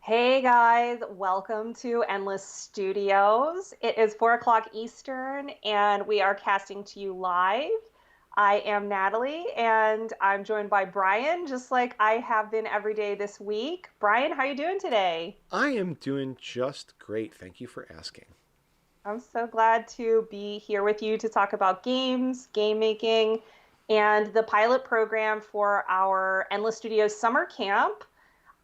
Hey guys, welcome to Endless Studios. It is 4 o'clock Eastern and we are casting to you live. I am Natalie and I'm joined by Brian, just like I have been every day this week. Brian, how are you doing today? I am doing just great. Thank you for asking. I'm so glad to be here with you to talk about games, game making, and the pilot program for our Endless Studios summer camp.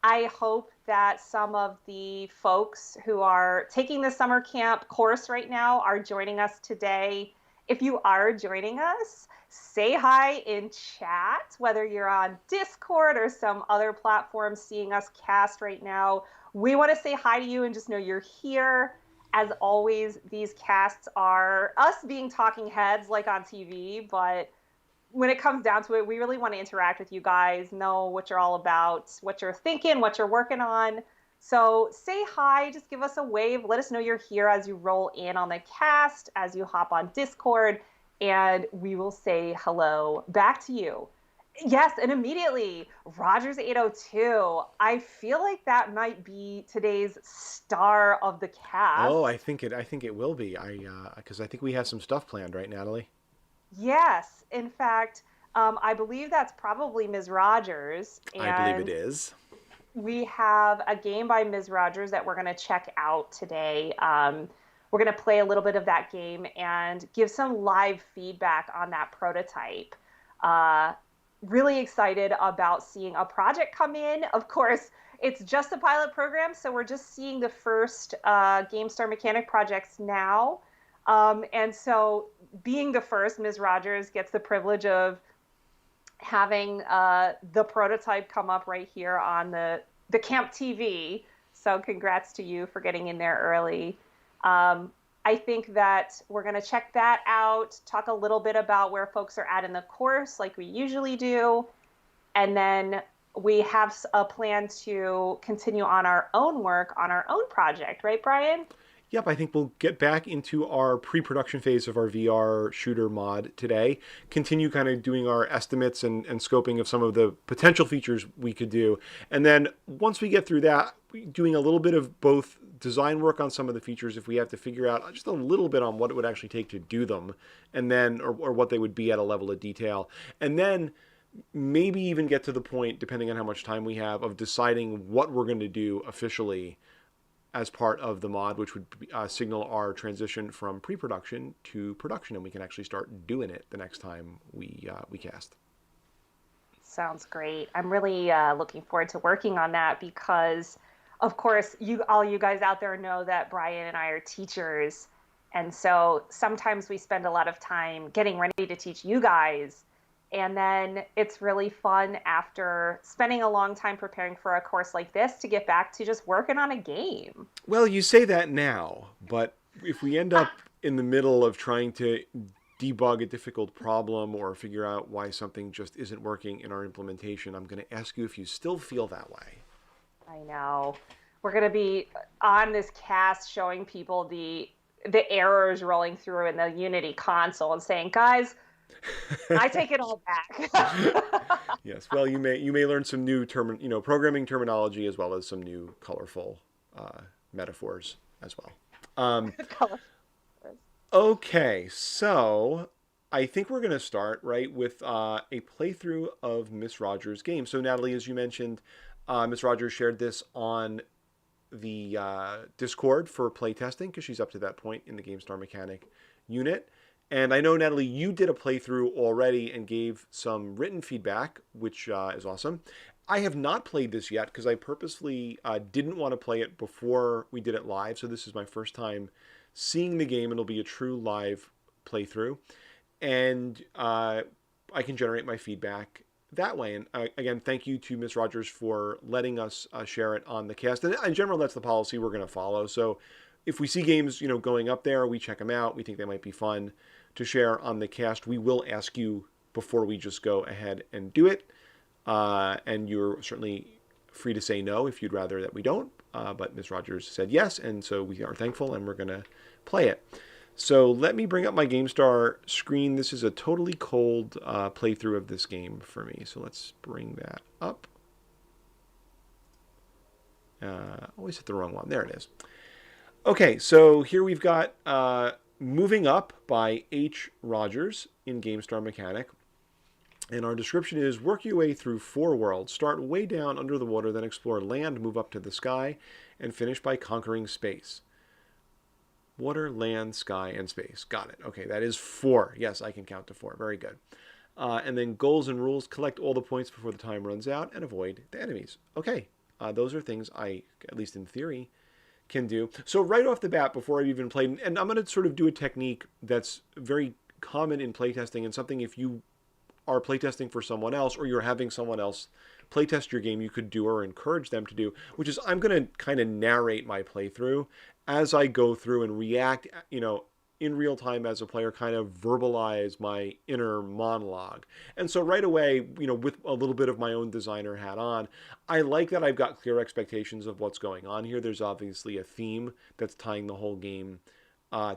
I hope that some of the folks who are taking the summer camp course right now are joining us today. If you are joining us, say hi in chat, whether you're on Discord or some other platform seeing us cast right now. We want to say hi to you and just know you're here. As always, these casts are us being talking heads like on TV, but when it comes down to it, we really want to interact with you guys, know what you're all about, what you're thinking, what you're working on. So say hi, just give us a wave. Let us know you're here as you roll in on the cast, as you hop on Discord, and we will say hello back to you. Yes, and immediately, Rogers 802. I feel like that might be today's star of the Oh, cast. I think it will be. Because I think we have some stuff planned, right, Natalie? Yes, in fact, I believe that's probably Ms. Rogers, I believe it and is. we have a game by Ms. Rogers that we're going to check out today. We're going to play a little bit of that game and give some live feedback on that prototype. Uh, really excited about seeing a project come in. Of course, it's just a pilot program, so we're just seeing the first Gamestar Mechanic projects now. And so, being the first, Ms. Rogers gets the privilege of having the prototype come up right here on the camp TV. So congrats to you for getting in there early. I think that we're going to check that out, talk a little bit about where folks are at in the course, like we usually do, and then we have a plan to continue on our own work on our own project, right, Brian? Yep, I think we'll get back into our pre-production phase of our VR shooter mod today. Continue kind of doing our estimates and scoping of some of the potential features we could do. And then once we get through that, doing a little bit of both design work on some of the features if we have to figure out just a little bit on what it would actually take to do them, and then or what they would be at a level of detail. And then maybe even get to the point, depending on how much time we have, of deciding what we're going to do officially as part of the mod, which would signal our transition from pre-production to production, and we can actually start doing it the next time we cast. Sounds great. I'm really looking forward to working on that because, of course, you all you guys out there know that Brian and I are teachers, and so sometimes we spend a lot of time getting ready to teach you guys, and then it's really fun after spending a long time preparing for a course like this to get back to just working on a game. Well, you say that now, but if we end up in the middle of trying to debug a difficult problem or figure out why something just isn't working in our implementation, I'm going to ask you if you still feel that way. I know. We're going to be on this cast showing people the errors rolling through in the Unity console and saying, "Guys, I take it all back." Yes. Well, you may learn some new programming terminology as well as some new colorful metaphors as well. Um, Color. okay, so I think we're going to start right with a playthrough of Miss Rogers' game. So Natalie, as you mentioned, Miss Rogers shared this on the Discord for playtesting because she's up to that point in the Gamestar Mechanic unit. And I know, Natalie, you did a playthrough already and gave some written feedback, which is awesome. I have not played this yet because I purposely didn't want to play it before we did it live. So this is my first time seeing the game. It'll be a true live playthrough. And I can generate my feedback that way. And again, thank you to Miss Rogers for letting us share it on the cast. And in general, that's the policy we're going to follow. So if we see games, going up there, we check them out. We think they might be fun to share on the cast. We will ask you before we just go ahead and do it. And you're certainly free to say no if you'd rather that we don't. But Ms. Rogers said yes, and so we are thankful, and we're going to play it. So let me bring up my GameStar screen. This is a totally cold playthrough of this game for me. So let's bring that up. Always hit the wrong one. There it is. Okay, so here we've got Moving Up by MsRogers in Gamestar Mechanic. And our description is work your way through 4 worlds. Start way down under the water, then explore land, move up to the sky, and finish by conquering space. Water, land, sky, and space. Got it. Okay, that is 4. Yes, I can count to 4. Very good. And then goals and rules, collect all the points before the time runs out and avoid the enemies. Okay, those are things I, at least in theory, can do. So right off the bat, before I've even played, and I'm going to sort of do a technique that's very common in playtesting and something if you are playtesting for someone else or you're having someone else playtest your game, you could do or encourage them to do, which is I'm going to kind of narrate my playthrough as I go through and react, in real time as a player, kind of verbalize my inner monologue. And so right away, with a little bit of my own designer hat on, I like that I've got clear expectations of what's going on here. There's obviously a theme that's tying the whole game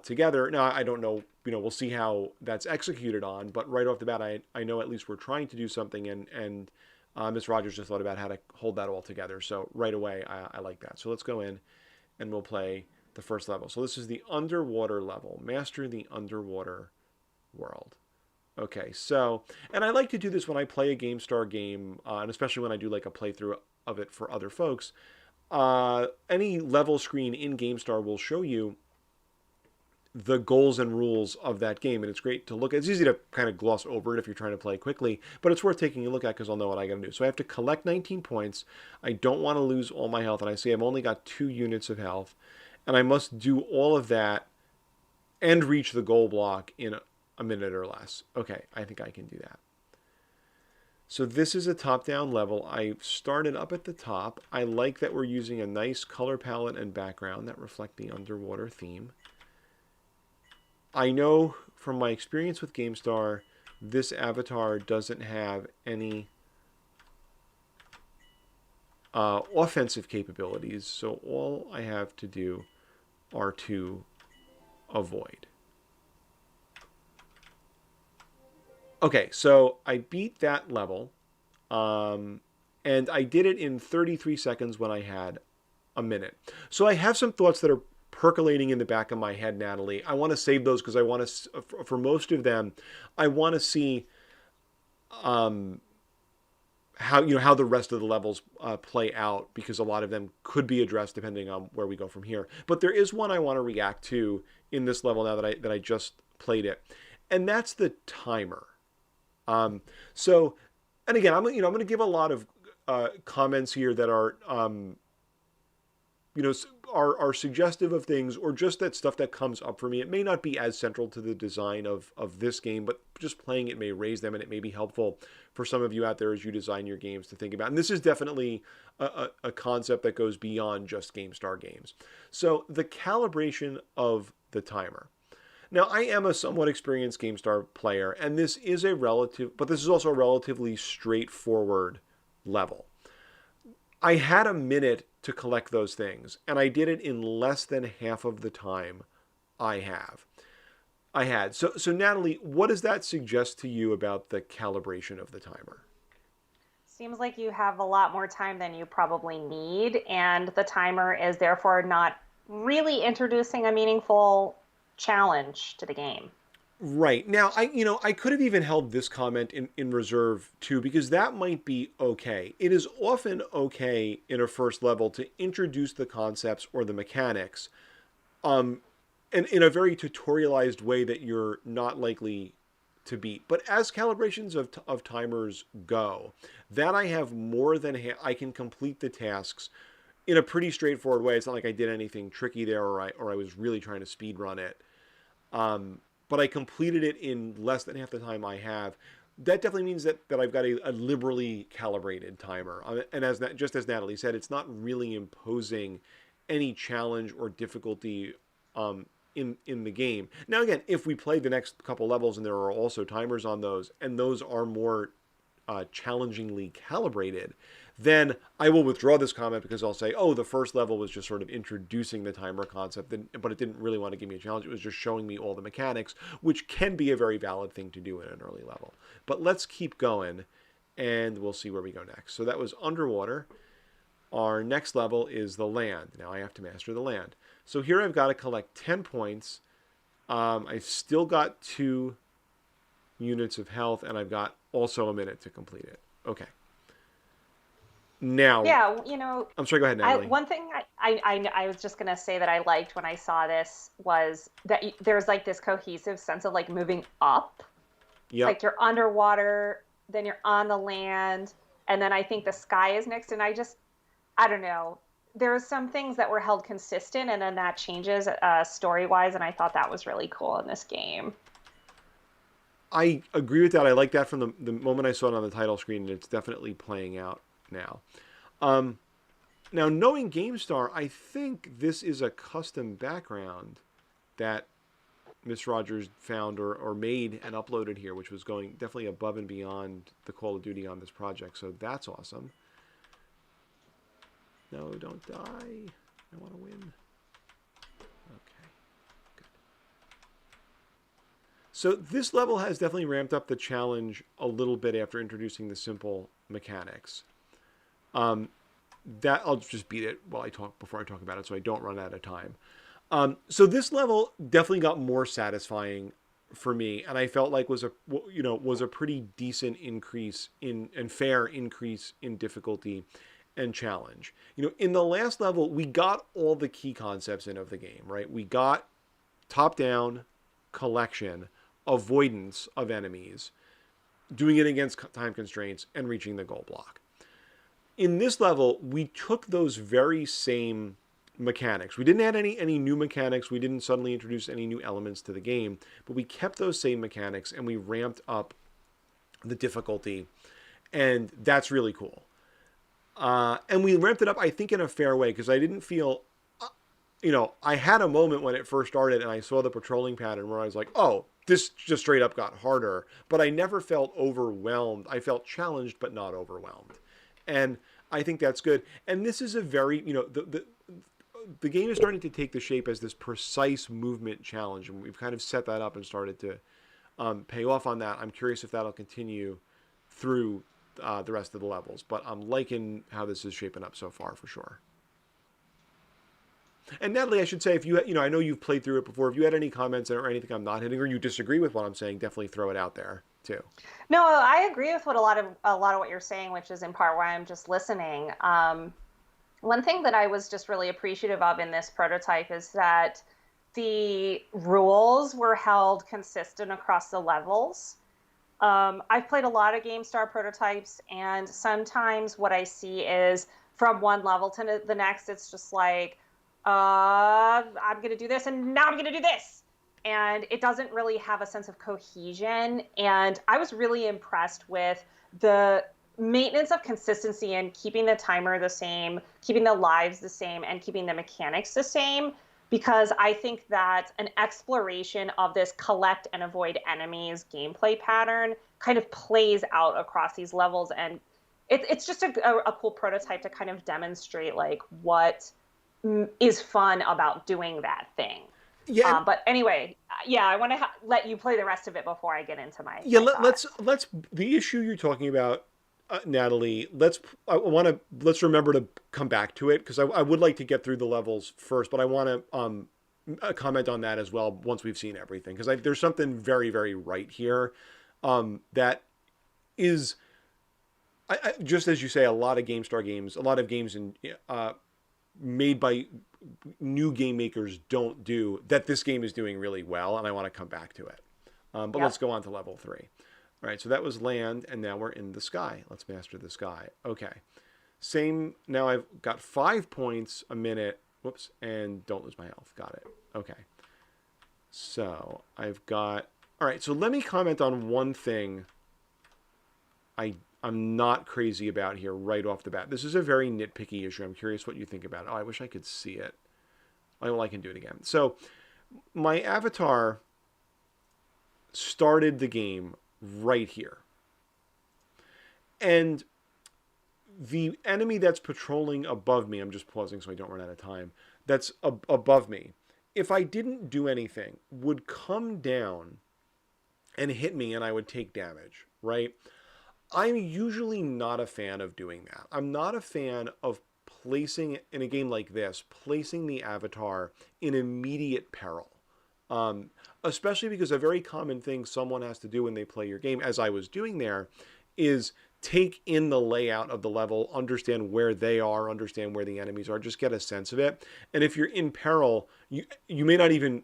together. Now, I don't know, we'll see how that's executed on, but right off the bat, I know at least we're trying to do something, and MsRogers just thought about how to hold that all together. So right away, I like that. So let's go in and we'll play the first level. So this is the underwater level. Master the underwater world. Okay, so, and I like to do this when I play a GameStar game, and especially when I do like a playthrough of it for other folks. Any level screen in GameStar will show you the goals and rules of that game, and it's great to look at. It's easy to kind of gloss over it if you're trying to play quickly, but it's worth taking a look at because I'll know what I got to do. So I have to collect 19 points. I don't want to lose all my health, and I see I've only got 2 units of health, and I must do all of that and reach the goal block in a minute or less. Okay, I think I can do that. So this is a top-down level. I started up at the top. I like that we're using a nice color palette and background that reflect the underwater theme. I know from my experience with GameStar, this avatar doesn't have any offensive capabilities, so all I have to do are to avoid. Okay, so I beat that level, and I did it in 33 seconds when I had a minute. So I have some thoughts that are percolating in the back of my head, Natalie. I want to save those because I want to, for most of them, I want to see how the rest of the levels play out, because a lot of them could be addressed depending on where we go from here. But there is one I want to react to in this level now that I just played it, and that's the timer. So, and again, I'm going to give a lot of comments here that are are suggestive of things, or just that stuff that comes up for me. It may not be as central to the design of this game, but just playing it may raise them, and it may be helpful for some of you out there as you design your games to think about. And this is definitely a concept that goes beyond just GameStar games. So the calibration of the timer. Now, I am a somewhat experienced GameStar player, and this is but this is also a relatively straightforward level. I had a minute to collect those things, and I did it in less than half of the time I had. So Natalie, what does that suggest to you about the calibration of the timer? Seems like you have a lot more time than you probably need, and the timer is therefore not really introducing a meaningful challenge to the game. Right. Now, I could have even held this comment in reserve too, because that might be okay. It is often okay in a first level to introduce the concepts or the mechanics and in a very tutorialized way that you're not likely to beat. But as calibrations of timers go, that I have more than I can complete the tasks in a pretty straightforward way. It's not like I did anything tricky there, or I was really trying to speed run it. But I completed it in less than half the time I have. That definitely means that I've got a liberally calibrated timer. And just as Natalie said, it's not really imposing any challenge or difficulty in the game. Now, again, if we play the next couple levels and there are also timers on those, and those are more challengingly calibrated, then I will withdraw this comment, because I'll say, oh, the first level was just sort of introducing the timer concept, but it didn't really want to give me a challenge. It was just showing me all the mechanics, which can be a very valid thing to do in an early level. But let's keep going, and we'll see where we go next. So that was underwater. our next level is the land. Now I have to master the land. So here I've got to collect 10 points. I've still got 2 units of health, and I've got also a minute to complete it. Okay. Now, Yeah, I'm sorry, go ahead, Natalie. one thing I was just gonna say that I liked when I saw this was that there's like this cohesive sense of like moving up. It's Yep. like you're underwater, then you're on the land, and then I think the sky is next. And I don't know. There were some things that were held consistent, and then that changes story wise, and I thought that was really cool in this game. I agree with that. I like that from the moment I saw it on the title screen, and it's definitely playing out now. Um, Now, knowing GameStar, I think this is a custom background that MsRogers found or made and uploaded here, which was going definitely above and beyond the Call of Duty on this project. So that's awesome. No, don't die. I want to win. Okay, good. So this level has definitely ramped up the challenge a little bit after introducing the simple mechanics. Um, that I'll just beat it while I talk before I talk about it, so I don't run out of time. So this level definitely got more satisfying for me, and I felt like was a pretty decent increase in and fair increase in difficulty and challenge. In the last level, we got all the key concepts in of the game, right? We got top down, collection, avoidance of enemies, doing it against time constraints, and reaching the goal block. In this level, we took those very same mechanics. We didn't add any new mechanics. We didn't suddenly introduce any new elements to the game, but we kept those same mechanics and we ramped up the difficulty, and that's really cool. And we ramped it up, I think, in a fair way, because I didn't feel, I had a moment when it first started and I saw the patrolling pattern where I was like, oh, this just straight up got harder, but I never felt overwhelmed. I felt challenged, but not overwhelmed. And I think that's good. And this is a very, the game is starting to take the shape as this precise movement challenge, and we've kind of set that up and started to pay off on that. I'm curious if that'll continue through the rest of the levels, but I'm liking how this is shaping up so far for sure. And Natalie, I should say, if I know you've played through it before. If you had any comments or anything I'm not hitting, or you disagree with what I'm saying, definitely throw it out there too. No, I agree with what a lot of what you're saying, which is in part why I'm just listening. One thing that I was just really appreciative of in this prototype is that the rules were held consistent across the levels. I've played a lot of GameStar prototypes, and sometimes what I see is from one level to the next, it's just like, I'm going to do this, and now I'm going to do this. And it doesn't really have a sense of cohesion. And I was really impressed with the maintenance of consistency and keeping the timer the same, keeping the lives the same, and keeping the mechanics the same. Because I think that an exploration of this collect and avoid enemies gameplay pattern kind of plays out across these levels. And it's just a cool prototype to kind of demonstrate like what is fun about doing that thing. Yeah, But anyway, yeah, I want to let you play the rest of it before I get into my yeah. thoughts. Let's the issue you're talking about, Natalie. Let's remember to come back to it, because I would like to get through the levels first, but I want to comment on that as well once we've seen everything, because there's something very very right here that is just as you say, a lot of GameStar games, a lot of games made by new game makers don't do that. This game is doing really well, and I want to come back to it. But let's Yep. go on to level 3. All right, so that was land, and now we're in the sky. Let's master the sky. Okay. Same, now I've got 5 points a minute. Whoops, and don't lose my health. Got it. Okay. So I've got, all right, so let me comment on one thing I'm not crazy about here right off the bat. This is a very nitpicky issue. I'm curious what you think about it. Oh, I wish I could see it. I can do it again. So my avatar started the game right here. And the enemy that's patrolling above me, I'm just pausing so I don't run out of time, that's above me, if I didn't do anything, would come down and hit me and I would take damage, right? I'm usually not a fan of doing that. I'm not a fan of placing, in a game like this, placing the avatar in immediate peril. Um, Especially because a very common thing someone has to do when they play your game, as I was doing there, is take in the layout of the level, understand where they are, understand where the enemies are, just get a sense of it. And if you're in peril, you may not even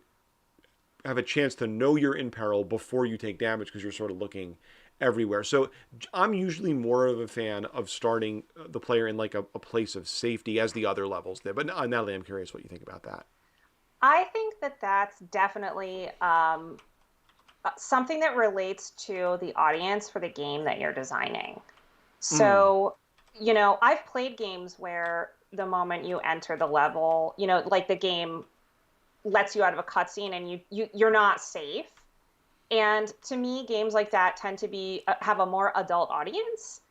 have a chance to know you're in peril before you take damage because you're sort of looking everywhere. So I'm usually more of a fan of starting the player in like a place of safety as the other levels did. But Natalie, I'm curious what you think about that. I think that that's definitely something that relates to the audience for the game that you're designing. Mm, So, I've played games where the moment you enter the level, like the game lets you out of a cutscene and you're not safe. And to me, games like that tend to be have a more adult audience,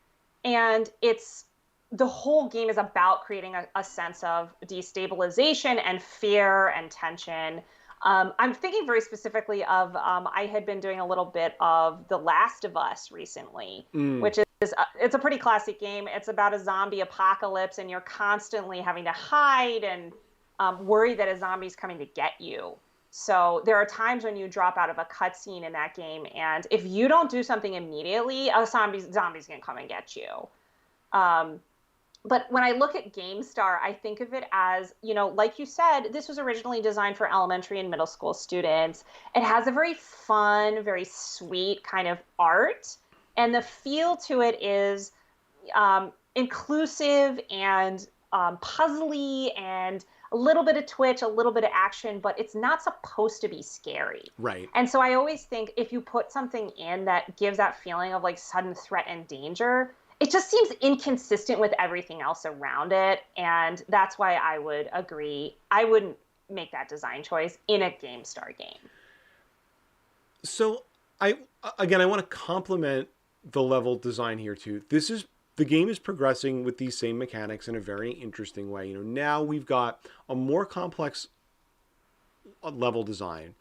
and it's the whole game is about creating a sense of destabilization and fear and tension. I'm thinking very specifically of I had been doing a little bit of The Last of Us recently, mm, which is it's a pretty classic game. It's about a zombie apocalypse, and you're constantly having to hide and worry that a zombie's coming to get you. So there are times when you drop out of a cutscene in that game, and if you don't do something immediately, a zombie's gonna come and get you. Um, but when I look at GameStar, I think of it as, like you said, this was originally designed for elementary and middle school students. It has a very fun, very sweet kind of art, and the feel to it is inclusive and puzzly and a little bit of twitch, a little bit of action, but it's not supposed to be scary. right. And so I always think if you put something in that gives that feeling of like sudden threat and danger, it just seems inconsistent with everything else around it. And that's why I would agree. I wouldn't make that design choice in a GameStar game. So I again I want to compliment the level design here too. The game is progressing with these same mechanics in a very interesting way. Now we've got a more complex level design.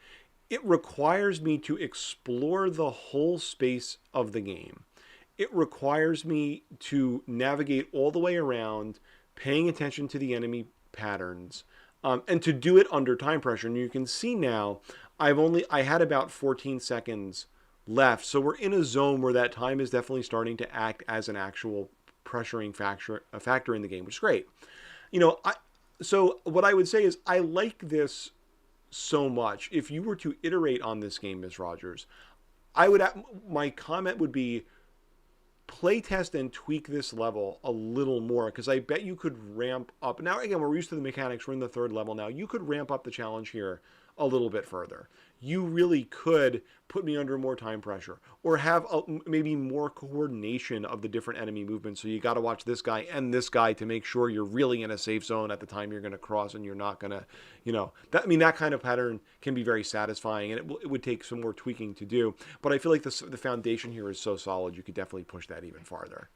It requires me to explore the whole space of the game. It requires me to navigate all the way around, paying attention to the enemy patterns, and to do it under time pressure. And you can see now, I had about 14 seconds left, so we're in a zone where that time is definitely starting to act as an actual pressuring factor in the game, which is great. You know, I so what I would say is I like this so much. If you were to iterate on this game, MsRogers, I would my comment would be playtest and tweak this level a little more because I bet you could ramp up. Now, again, we're used to the mechanics. We're in the third level now. You could ramp up the challenge here a little bit further. You really could put me under more time pressure or have maybe more coordination of the different enemy movements. So you got to watch this guy and this guy to make sure you're really in a safe zone at the time you're going to cross and you're not going to, that kind of pattern can be very satisfying and it would take some more tweaking to do. But I feel like the foundation here is so solid, you could definitely push that even farther.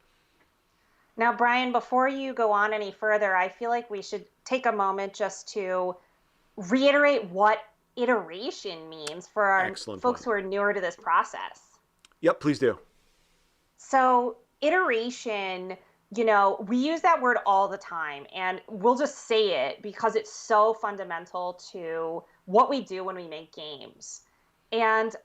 Now, Brian, before you go on any further, I feel like we should take a moment just to reiterate what iteration means for our Excellent folks point. who are newer to this process. Yep, please do. So, iteration, we use that word all the time, and we'll just say it because it's so fundamental to what we do when we make games. And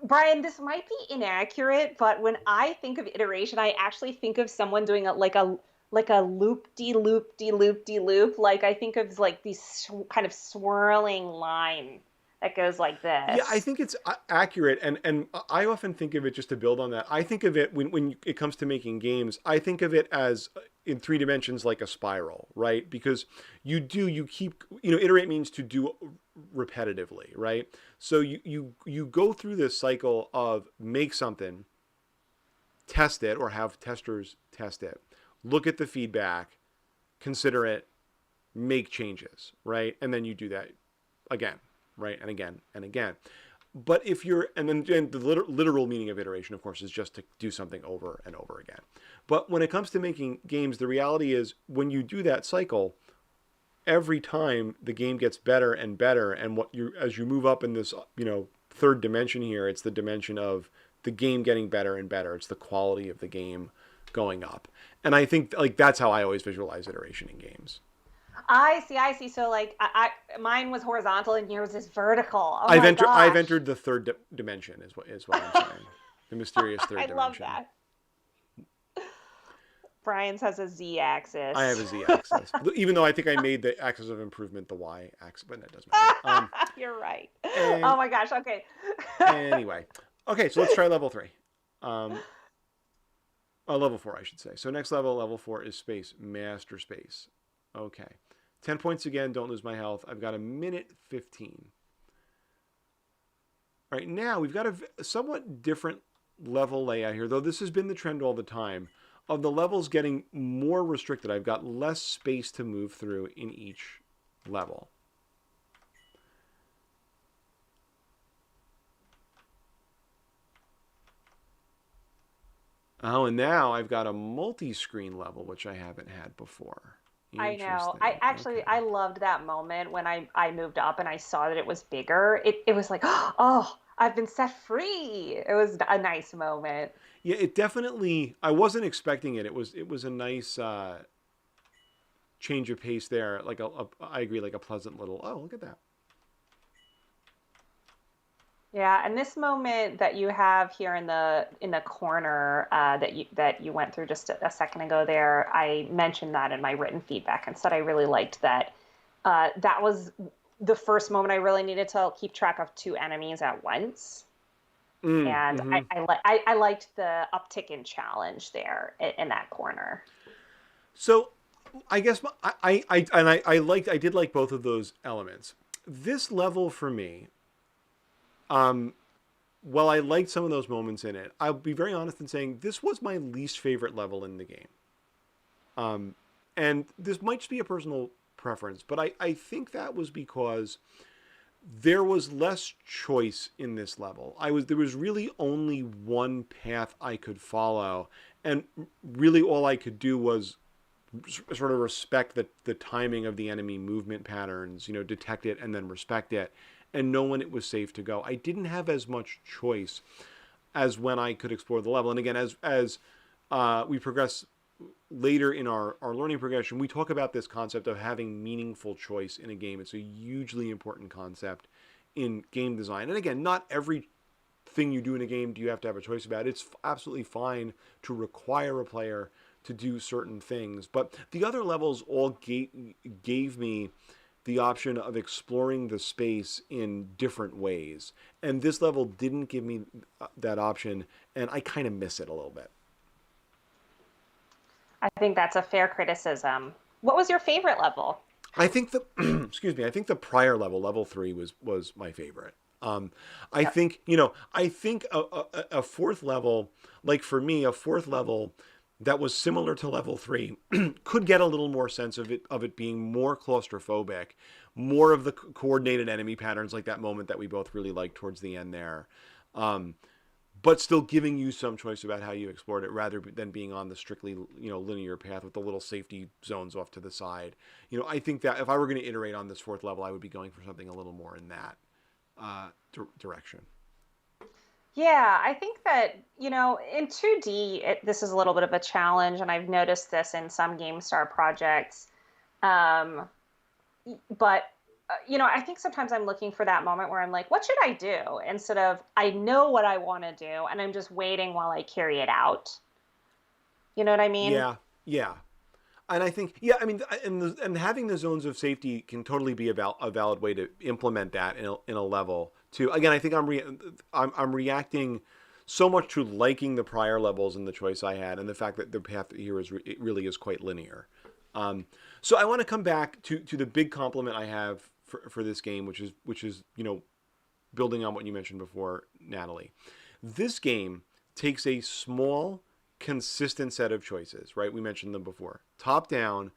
Brian, this might be inaccurate, but when I think of iteration, I actually think of someone doing like a loop de loop de loop de loop. Like I think of like these kind of swirling line that goes like Yeah, I this. think it's accurate, and I often think of it just to build on that. I think of it when it comes to making games. I think of it as in three dimensions like a spiral, right? Because you keep iterate means to do repetitively, right? So you go through this cycle of make something, test it, or have testers test it, look at the feedback, consider it, make changes, right? And then you do that again, right? And again and again. But if you're, and the literal meaning of iteration, of course, is just to do something over and over again. But when it comes to making games, the reality is when you do that cycle, every time the game gets better and better. And as you move up in this, third dimension here, it's the dimension of the game getting better and better. It's the quality of the game going up. And I think like that's how I always visualize iteration in games. I see. So like mine was horizontal and yours is vertical. Oh my I've gosh. entered the third dimension is what I'm saying. The mysterious third I love dimension. that. Brian's has a Z I have axis. a z-axis, even though I think I made the axis of improvement the y-axis, but that doesn't matter. You're right. Oh And my gosh. Okay. anyway, okay, so let's try level 3. Um, level 4, I should say. So next level 4 is space, master space. Okay, 10 points again. Don't lose my health. I've got a minute 15. Right now, we've got a somewhat different level layout here, though this has been the trend all the time of the levels getting more restricted. I've got less space to move through in each level. Oh, and now I've got a multi-screen level, which I haven't had before. I know. Interesting. Okay. I loved that moment when I moved up and I saw that it was bigger. It was like, oh, I've been set free. It was a nice moment. Yeah, it definitely. I wasn't expecting it. It was a nice change of pace there. Like I agree, like a pleasant little. Oh, look at that. Yeah, and this moment that you have here in the corner that you went through just a second ago there, I mentioned that in my written feedback and said I really liked that. That was the first moment I really needed to keep track of two enemies at once. And Mm-hmm. I liked the uptick in challenge there in that corner. So, I guess I did like both of those elements. This level for me, um, while I liked some of those moments in it, I'll be very honest in saying this was my least favorite level in the game. Um, and this might just be a personal preference, but I think that was because there was less choice in this level. There was really only one path I could follow, and really all I could do was sort of respect the timing of the enemy movement patterns, detect it and then respect it, and know when it was safe to go. I didn't have as much choice as when I could explore the level. And again, as we progress later in our learning progression, we talk about this concept of having meaningful choice in a game. It's a hugely important concept in game design. And again, not every thing you do in a game do you have to have a choice about. It's absolutely fine to require a player to do certain things. But the other levels all gave me the option of exploring the space in different ways. And this level didn't give me that option, and I kind of miss it a little bit. I think that's a fair criticism. What was your favorite level? I think the excuse me. I think the prior level 3, was my favorite. I Yep. think I think a fourth level, like for me, a fourth level that was similar to level 3 could get a little more sense of it being more claustrophobic, more of the coordinated enemy patterns, like that moment that we both really liked towards the end there. Um, but still giving you some choice about how you explored it rather than being on the strictly linear path with the little safety zones off to the side. I think that if I were going to iterate on this fourth level, I would be going for something a little more in that direction. Yeah, I think that, in 2D, this is a little bit of a challenge, and I've noticed this in some GameStar projects. Um, but, I think sometimes I'm looking for that moment where I'm like, what should I do? Instead of, I know what I want to do, and I'm just waiting while I carry it out. You know what I mean? Yeah, yeah. And I think, yeah, I mean, and having the zones of safety can totally be about a valid way to implement that in a level too. Again, I think I'm reacting so much to liking the prior levels and the choice I had, and the fact that the path here it really is quite linear. So I want to come back to the big compliment I have for this game, which is building on what you mentioned before, Natalie. This game takes a small, consistent set of choices, right? We mentioned them before. Top down,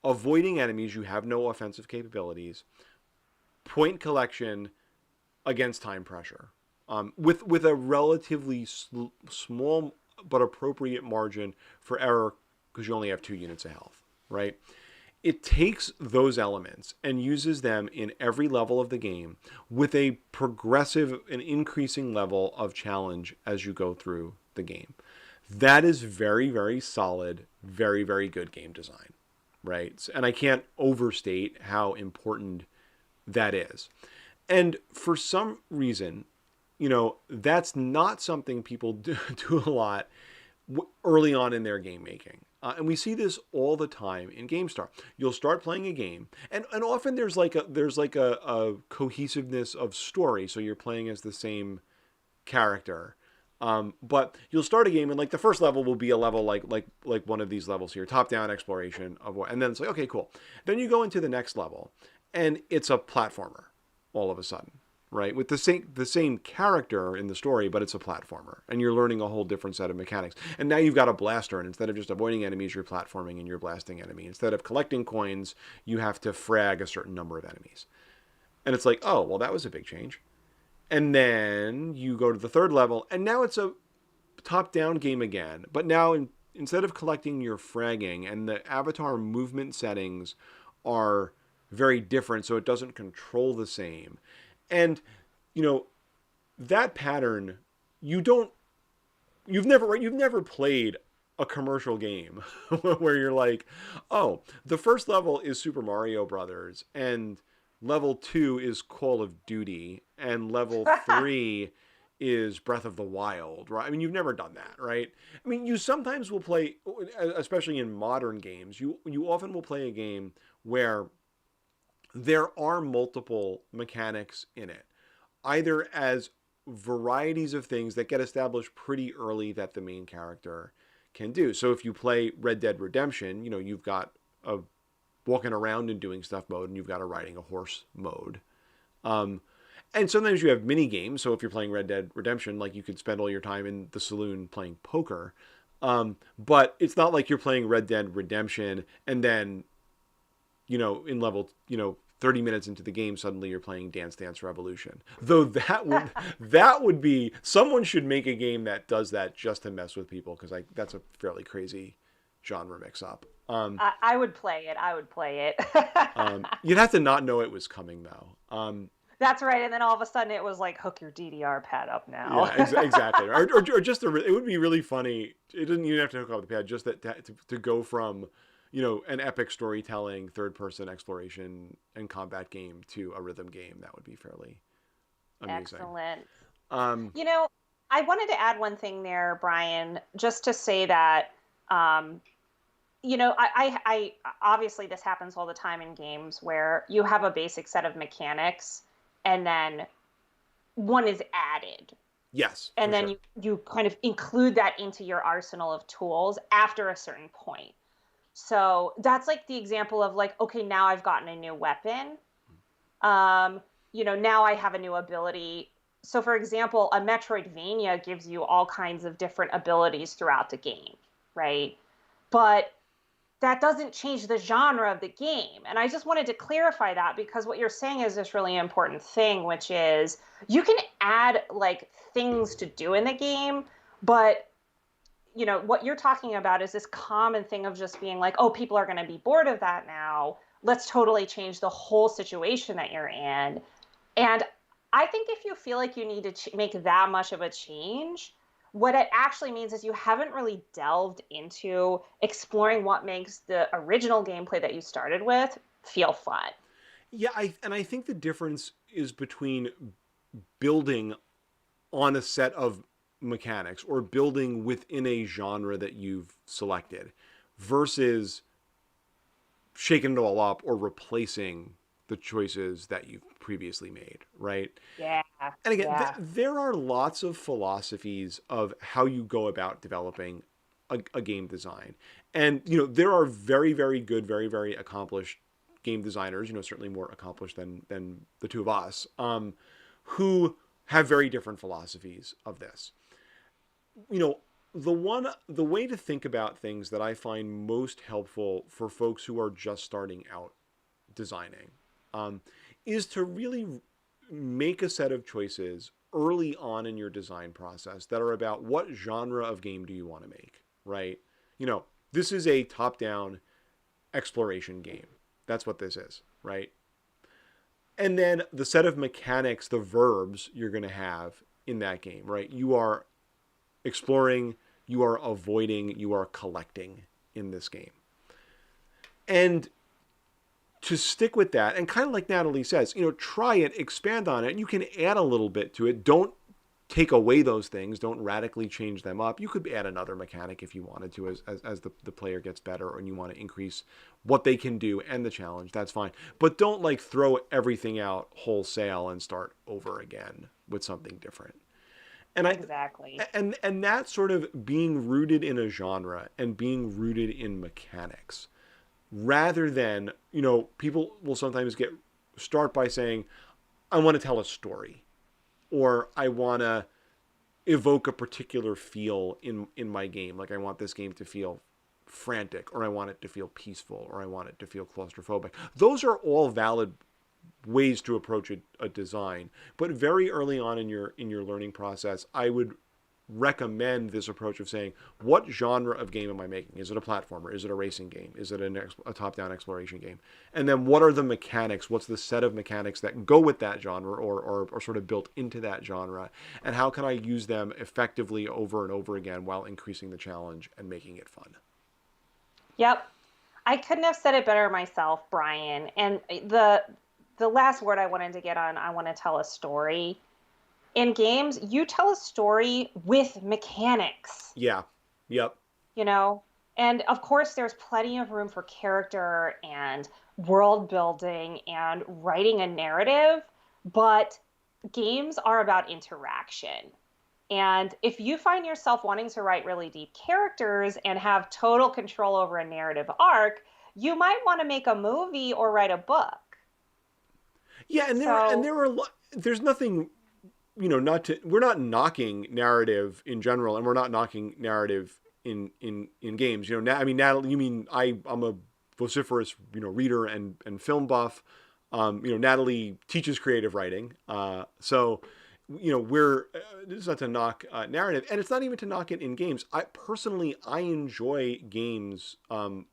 avoiding enemies, you have no offensive capabilities, point collection against time pressure, with a relatively small but appropriate margin for error because you only have 2 units of health, right? It takes those elements and uses them in every level of the game with a progressive and increasing level of challenge as you go through the game. That is very, very solid, very, very good game design, right? And I can't overstate how important that is. And for some reason, that's not something people do a lot early on in their game making. And we see this all the time in Gamestar. You'll start playing a game, and often there's like a cohesiveness of story. So you're playing as the same character. But you'll start a game and like the first level will be a level like one of these levels here, top down exploration of what, and then it's like okay, cool. Then you go into the next level, and it's a platformer all of a sudden, right? With the same character in the story, but it's a platformer, and you're learning a whole different set of mechanics. And now you've got a blaster, and instead of just avoiding enemies, you're platforming and you're blasting enemy. Instead of collecting coins, you have to frag a certain number of enemies. And it's like, oh, well, that was a big change. And then you go to the third level, and now it's a top-down game again. But now, instead of collecting, you're fragging, and the avatar movement settings are very different, so it doesn't control the same. And you know that pattern, you don't, you've never played a commercial game where you're like, oh, the first level is Super Mario Brothers, and level 2 is Call of Duty, and level 3 is Breath of the Wild, right? I mean, you've never done that, right? I mean, you sometimes will play, especially in modern games, you often will play a game where there are multiple mechanics in it, either as varieties of things that get established pretty early that the main character can do. So if you play Red Dead Redemption, you've got a walking around and doing stuff mode, and you've got a riding a horse mode. Um, and sometimes you have mini games. So if you're playing Red Dead Redemption, like you could spend all your time in the saloon playing poker. But it's not like you're playing Red Dead Redemption and then, in level, 30 minutes into the game, suddenly you're playing Dance Dance Revolution. Though that would be, someone should make a game that does that just to mess with people, because that's a fairly crazy genre mix up. I would play it. I would play it. You'd have to not know it was coming though. That's right. And then all of a sudden it was like, hook your DDR pad up now. Yeah, exactly. Or just it would be really funny. It doesn't even have to hook up the pad. Just that to go from, an epic storytelling, third-person exploration and combat game to a rhythm game. That would be fairly amazing. Excellent. Um, You know, I wanted to add one thing there, Brian, just to say that, um, I obviously this happens all the time in games where you have a basic set of mechanics and then one is added. yes, And for then sure. you kind of include that into your arsenal of tools after a certain point. So that's like the example of like, okay, now I've gotten a new weapon. Now I have a new ability. So for example, a Metroidvania gives you all kinds of different abilities throughout the game, right? But that doesn't change the genre of the game. And I just wanted to clarify that because what you're saying is this really important thing, which is you can add like things to do in the game, but what you're talking about is this common thing of just being like, oh, people are going to be bored of that now. Let's totally change the whole situation that you're in. And I think if you feel like you need to make that much of a change, what it actually means is you haven't really delved into exploring what makes the original gameplay that you started with feel fun. Yeah, I think the difference is between building on a set of mechanics or building within a genre that you've selected versus shaking it all up or replacing the choices that you've previously made, right? Yeah, And again, yeah. there are lots of philosophies of how you go about developing a game design. And, there are very, very good, very, very accomplished game designers, certainly more accomplished than the two of us, who have very different philosophies of this. You know, the way to think about things that I find most helpful for folks who are just starting out designing, um, is to really make a set of choices early on in your design process that are about what genre of game do you want to make, right? This is a top-down exploration game. That's what this is, right? And then the set of mechanics, the verbs you're going to have in that game, right? You are exploring you are avoiding, you are collecting in this game. And to stick with that, and kind of like Natalie says, try it, expand on it, and you can add a little bit to it. Don't take away those things. Don't radically change them up. You could add another mechanic if you wanted to as the player gets better and you want to increase what they can do and the challenge. That's fine. But don't like throw everything out wholesale and start over again with something different. And I Exactly. and that sort of being rooted in a genre and being rooted in mechanics rather than, people will sometimes start by saying, I want to tell a story, or I want to evoke a particular feel in my game. Like I want this game to feel frantic, or I want it to feel peaceful, or I want it to feel claustrophobic. Those are all valid ways to approach a design. But very early on in your learning process, I would recommend this approach of saying, what genre of game am I making? Is it a platformer? Is it a racing game? Is it a top-down exploration game? And then what are the mechanics? What's the set of mechanics that go with that genre or sort of built into that genre? And how can I use them effectively over and over again while increasing the challenge and making it fun? Yep. I couldn't have said it better myself, Brian. And the last word I wanted to get on, I want to tell a story. In games, you tell a story with mechanics, Yeah. Yep. you know? And of course, there's plenty of room for character and world building and writing a narrative, but games are about interaction. And if you find yourself wanting to write really deep characters and have total control over a narrative arc, you might want to make a movie or write a book. Yeah, So, there's nothing, not to we're not knocking narrative in general, and we're not knocking narrative in games. I mean, Natalie, you mean I'm a vociferous reader and film buff. Natalie teaches creative writing, so we're this is not to knock narrative, and it's not even to knock it in games. I enjoy games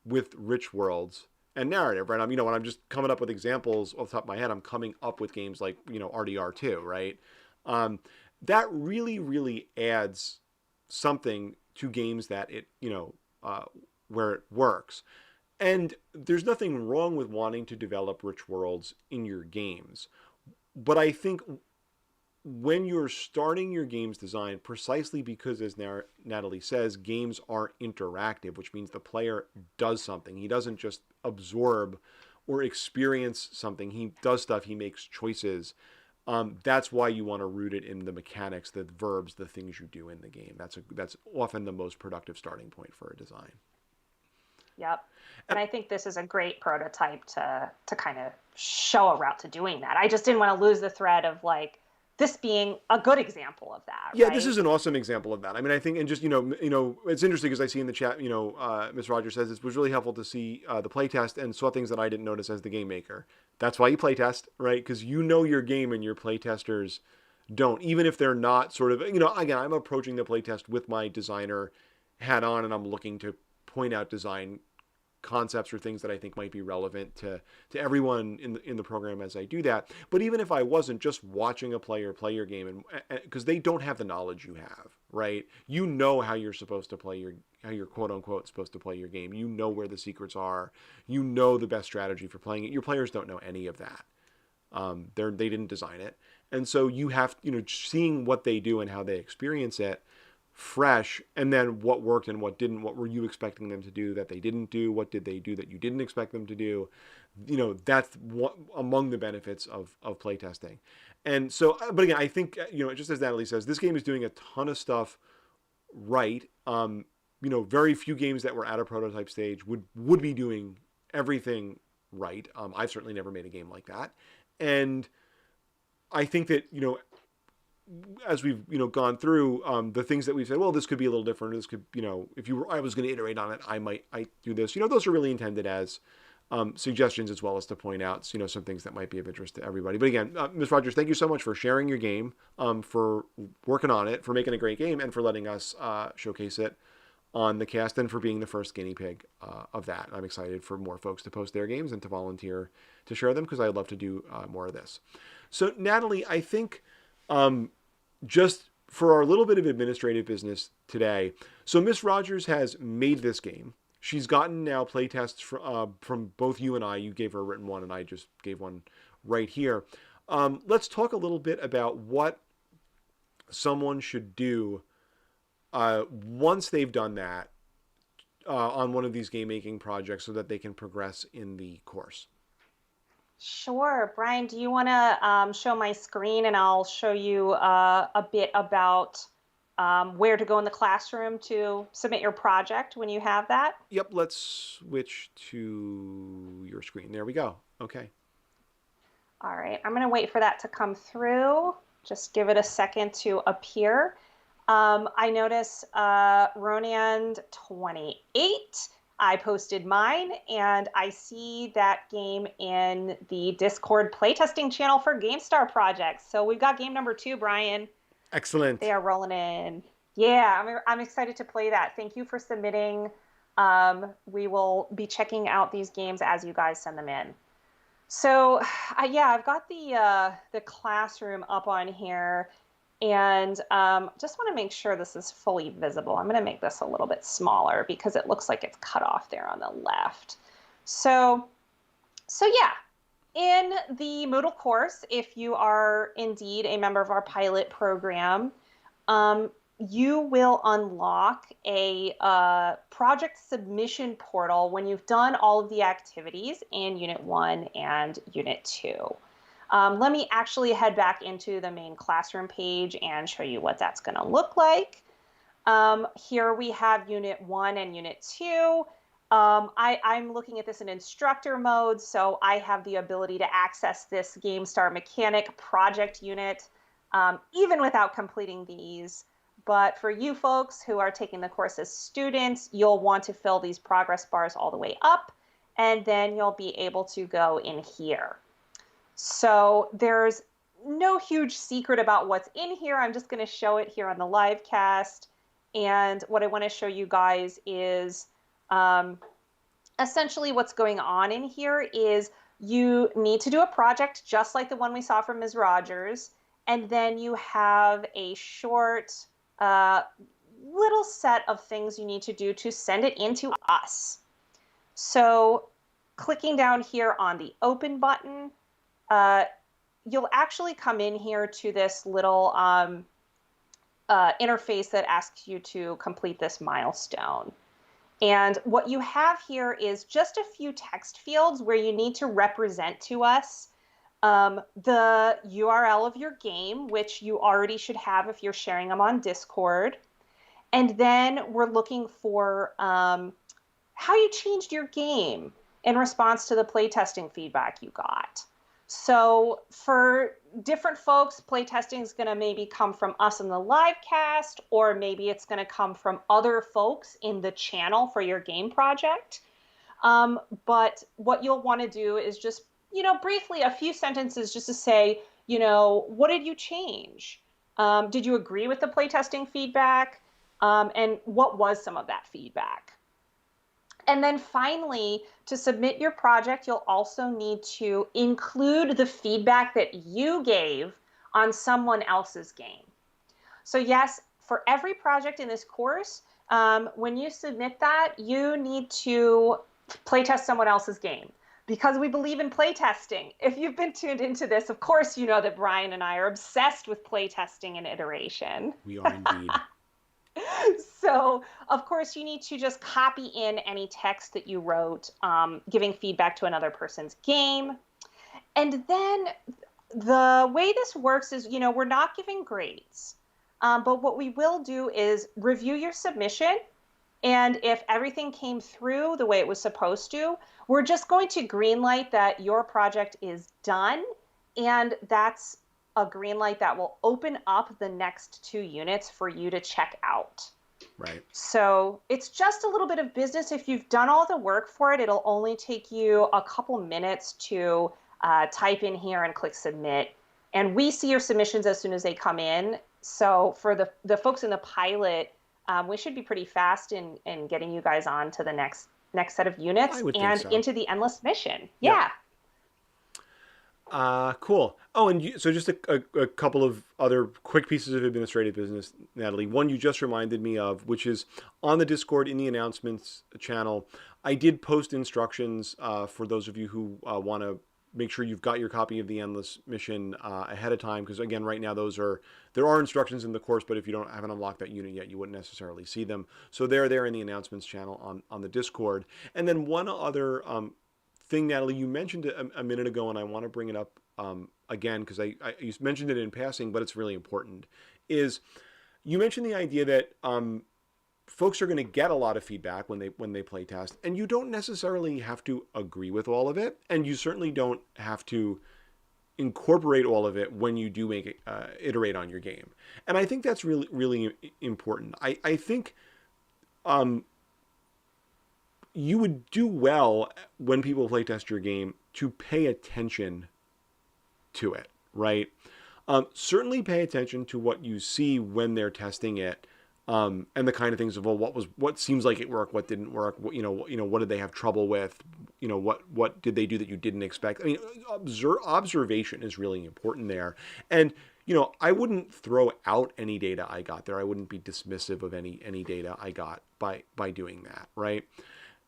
with rich worlds and narrative, right? When I'm just coming up with examples off the top of my head, I'm coming up with games like RDR2, right? Um, that really, really adds something to games that where it works. And there's nothing wrong with wanting to develop rich worlds in your games. But I think when you're starting your game's design, precisely because, as Natalie says, games are interactive, which means the player does something. He doesn't just absorb or experience something. He does stuff. He makes choices. That's why you want to root it in the mechanics, the verbs, the things you do in the game. That's often the most productive starting point for a design. yep. And I think this is a great prototype to kind of show a route to doing that. I just didn't want to lose the thread of like this being a good example of that, Yeah, this right? is an awesome example of that. I mean, I think, and just it's interesting because I see in the chat, MsRogers says it was really helpful to see the playtest and saw things that I didn't notice as the game maker. That's why you playtest, right? Because your game and your playtesters don't, even if they're not sort of, again, I'm approaching the playtest with my designer hat on, and I'm looking to point out design concepts or things that I think might be relevant to everyone in the program as I do that. But even if I wasn't, just watching a player play your game, and because they don't have the knowledge you have, right? You know how you're supposed to play how you're quote unquote supposed to play your game. You know where the secrets are. You know the best strategy for playing it. Your players don't know any of that. They didn't design it, and so you have seeing what they do and how they experience it fresh, and then what worked and what didn't. What were you expecting them to do that they didn't do? What did they do that you didn't expect them to do? That's among the benefits of playtesting. And so, but again, I think just as Natalie says, this game is doing a ton of stuff right. Very few games that were at a prototype stage would be doing everything right. I've certainly never made a game like that, and I think that as we've gone through the things that we've said, well, this could be a little different. This could, if I was going to iterate on it, I do this. Those are really intended as suggestions as well as to point out some things that might be of interest to everybody. But again, MsRogers, thank you so much for sharing your game, for working on it, for making a great game, and for letting us showcase it on the cast, and for being the first guinea pig of that. I'm excited for more folks to post their games and to volunteer to share them, because I'd love to do more of this. So Natalie, I think just for our little bit of administrative business today, so Miss Rogers has made this game. She's gotten now playtests from both you and I. You gave her a written one, and I just gave one right here. Let's talk a little bit about what someone should do once they've done that on one of these game making projects so that they can progress in the course. Sure. Brian, do you want to show my screen and I'll show you a bit about where to go in the classroom to submit your project when you have that? Yep, let's switch to your screen. There we go. Okay. All right, I'm going to wait for that to come through. Just give it a second to appear. I notice Ronan28. I posted mine, and I see that game in the Discord playtesting channel for Gamestar projects. So we've got game number 2, Brian. Excellent. They are rolling in. Yeah, I'm excited to play that. Thank you for submitting. We will be checking out these games as you guys send them in. So, yeah, I've got the classroom up on here, and just want to make sure this is fully visible. I'm going to make this a little bit smaller because it looks like it's cut off there on the left. So yeah, in the Moodle course, if you are indeed a member of our pilot program, you will unlock a project submission portal when you've done all of the activities in Unit 1 and Unit 2. Let me actually head back into the main classroom page and show you what that's going to look like. Here we have Unit 1 and Unit 2. I'm looking at this in instructor mode, so I have the ability to access this Gamestar Mechanic project unit even without completing these. But for you folks who are taking the course as students, you'll want to fill these progress bars all the way up, and then you'll be able to go in here. So there's no huge secret about what's in here. I'm just going to show it here on the live cast. And what I want to show you guys is essentially what's going on in here is you need to do a project just like the one we saw from Ms. Rogers. And then you have a short little set of things you need to do to send it into us. So clicking down here on the open button, you'll actually come in here to this little interface that asks you to complete this milestone. And what you have here is just a few text fields where you need to represent to us the URL of your game, which you already should have if you're sharing them on Discord. And then we're looking for how you changed your game in response to the playtesting feedback you got. So for different folks, playtesting is going to maybe come from us in the live cast, or maybe it's going to come from other folks in the channel for your game project. But what you'll want to do is just, briefly a few sentences just to say, what did you change? Did you agree with the playtesting feedback? And what was some of that feedback? And then finally, to submit your project, you'll also need to include the feedback that you gave on someone else's game. So yes, for every project in this course, when you submit that, you need to playtest someone else's game, because we believe in playtesting. If you've been tuned into this, of course you know that Brian and I are obsessed with playtesting and iteration. We are indeed. So, of course, you need to just copy in any text that you wrote, giving feedback to another person's game. And then the way this works is, we're not giving grades. But what we will do is review your submission. And if everything came through the way it was supposed to, we're just going to greenlight that your project is done. And that's a green light that will open up the next 2 units for you to check out. Right. So it's just a little bit of business. If you've done all the work for it, it'll only take you a couple minutes to type in here and click submit. And we see your submissions as soon as they come in. So for the folks in the pilot, we should be pretty fast in getting you guys on to the next set of units and into the endless mission. Yeah. Cool. Oh, and so just a couple of other quick pieces of administrative business, Natalie. One you just reminded me of, which is on the Discord in the announcements channel. I did post instructions for those of you who want to make sure you've got your copy of the Endless Mission ahead of time. Because again, right now there are instructions in the course, but if you haven't unlocked that unit yet, you wouldn't necessarily see them. So they're there in the announcements channel on the Discord. And then one other thing, Natalie, you mentioned a minute ago, and I want to bring it up again because you mentioned it in passing, but it's really important. Is you mentioned the idea that folks are going to get a lot of feedback when they play test, and you don't necessarily have to agree with all of it, and you certainly don't have to incorporate all of it when you do make it, iterate on your game. And I think that's really important. I think you would do well when people play test your game to pay attention to it, right? Certainly pay attention to what you see when they're testing it, and the kind of things of, well, what seems like it worked, what didn't work, what did they have trouble with, what did they do that you didn't expect. I mean, observation is really important there, and I wouldn't throw out any data I got there. I wouldn't be dismissive of any data I got by doing that, right?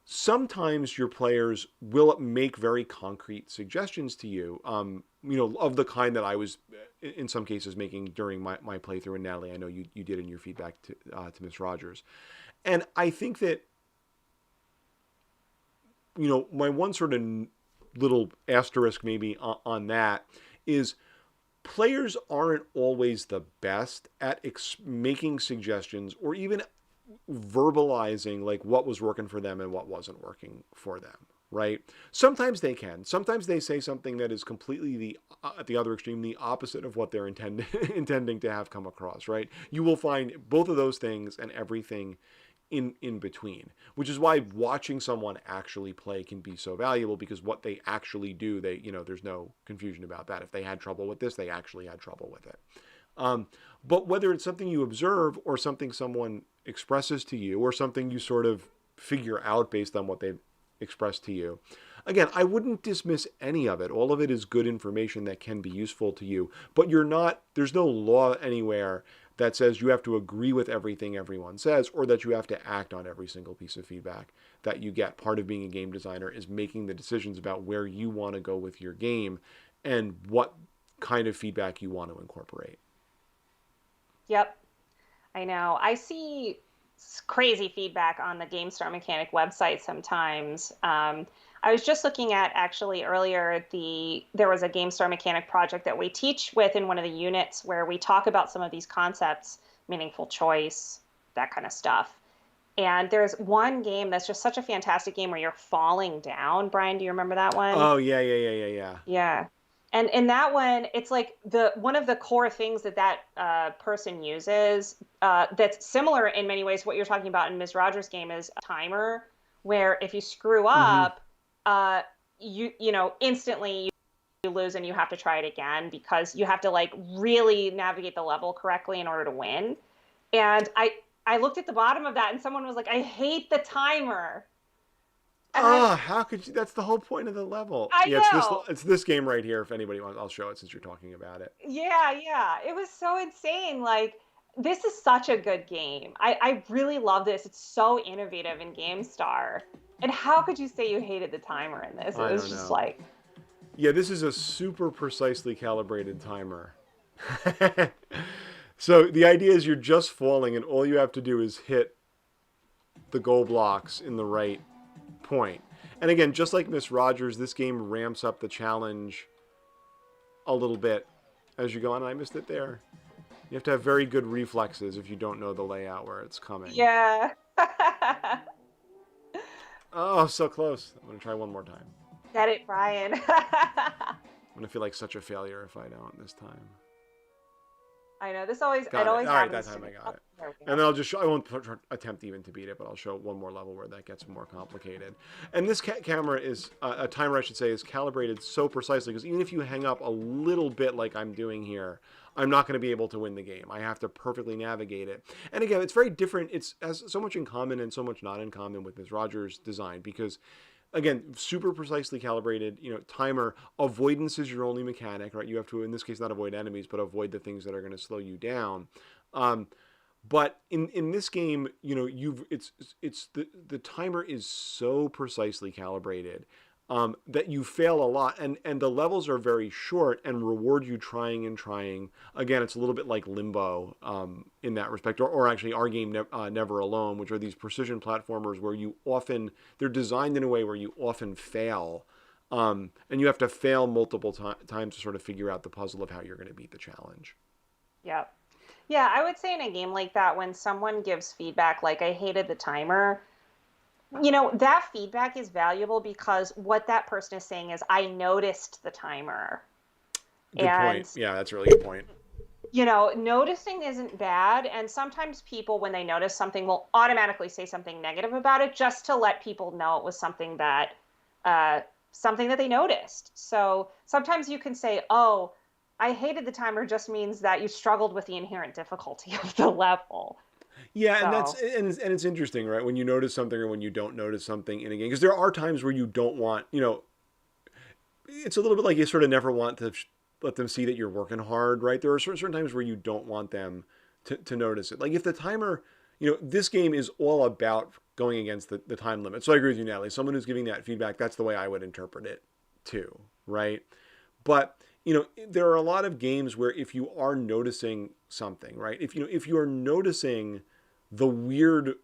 Sometimes your players will make very concrete suggestions to you, of the kind that I was, in some cases, making during my playthrough. And Natalie, I know you did in your feedback to MsRogers. And I think that, my one sort of little asterisk maybe on that is players aren't always the best at making suggestions or even verbalizing like what was working for them and what wasn't working for them, right? Sometimes they can. Sometimes they say something that is completely at the other extreme, the opposite of what they're intending to have come across, right? You will find both of those things and everything in between, which is why watching someone actually play can be so valuable, because what they actually do, there's no confusion about that. If they had trouble with this, they actually had trouble with it. But whether it's something you observe or something someone expresses to you or something you sort of figure out based on what they've expressed to you, again, I wouldn't dismiss any of it. All of it is good information that can be useful to you, but there's no law anywhere that says you have to agree with everything everyone says or that you have to act on every single piece of feedback that you get. Part of being a game designer is making the decisions about where you want to go with your game and what kind of feedback you want to incorporate. Yep, I know. I see crazy feedback on the Gamestar Mechanic website sometimes. I was just looking at actually earlier, there was a Gamestar Mechanic project that we teach with in one of the units where we talk about some of these concepts, meaningful choice, that kind of stuff. And there's one game that's just such a fantastic game where you're falling down. Brian, do you remember that one? Oh, yeah. Yeah. And in that one, it's like one of the core things that person uses that's similar in many ways to what you're talking about in MsRogers' game is a timer, where if you screw Mm-hmm. up, instantly you lose and you have to try it again because you have to like really navigate the level correctly in order to win. And I looked at the bottom of that and someone was like, I hate the timer. And Oh, how could you? That's the whole point of the level. I Yeah, know. it's this game right here. If anybody wants, I'll show it since you're talking about it. Yeah. It was so insane. Like, this is such a good game. I really love this. It's so innovative in GameStar. And how could you say you hated the timer in this? It I was don't just know. like, Yeah, this is a super precisely calibrated timer. So the idea is you're just falling, and all you have to do is hit the goal blocks in the right point. And again, just like MsRogers, this game ramps up the challenge a little bit as you go on. I missed it there. You have to have very good reflexes if you don't know the layout where it's coming. yeah. Oh, so close. I'm going to try one more time. Get it, Brian. I'm going to feel like such a failure if I don't this time. I know it Got it. always All right, that happens to time me. I got Oh, it. there we And go. then I'll just show, I won't attempt even to beat it, but I'll show one more level where that gets more complicated. And this camera is, a timer I should say, is calibrated so precisely because even if you hang up a little bit like I'm doing here, I'm not going to be able to win the game. I have to perfectly navigate it. And again, it's very different. It has so much in common and so much not in common with MsRogers' design because again, super precisely calibrated, timer. Avoidance is your only mechanic, right? You have to, in this case, not avoid enemies, but avoid the things that are going to slow you down. Um, but in this game, it's the timer is so precisely calibrated that you fail a lot, and the levels are very short and reward you trying and trying. Again, it's a little bit like Limbo in that respect, or actually our game Never Alone, which are these precision platformers where they're designed in a way where you often fail, and you have to fail multiple times to sort of figure out the puzzle of how you're going to beat the challenge. Yep. Yeah, I would say in a game like that, when someone gives feedback, like I hated the timer, that feedback is valuable because what that person is saying is, I noticed the timer. Good point. And, Yeah, that's a really good point. noticing isn't bad. And sometimes people, when they notice something, will automatically say something negative about it just to let people know it was uh, something that they noticed. So sometimes you can say, oh, I hated the timer just means that you struggled with the inherent difficulty of the level. Yeah, and So, it's interesting, right? When you notice something or when you don't notice something in a game, because there are times where you don't want, it's a little bit like you sort of never want to let them see that you're working hard, right? There are certain times where you don't want them to notice it. Like if the timer, this game is all about going against the time limit. So I agree with you, Natalie. Someone who's giving that feedback, that's the way I would interpret it too, right? But there are a lot of games where if you are noticing something, right? If you are noticing the weird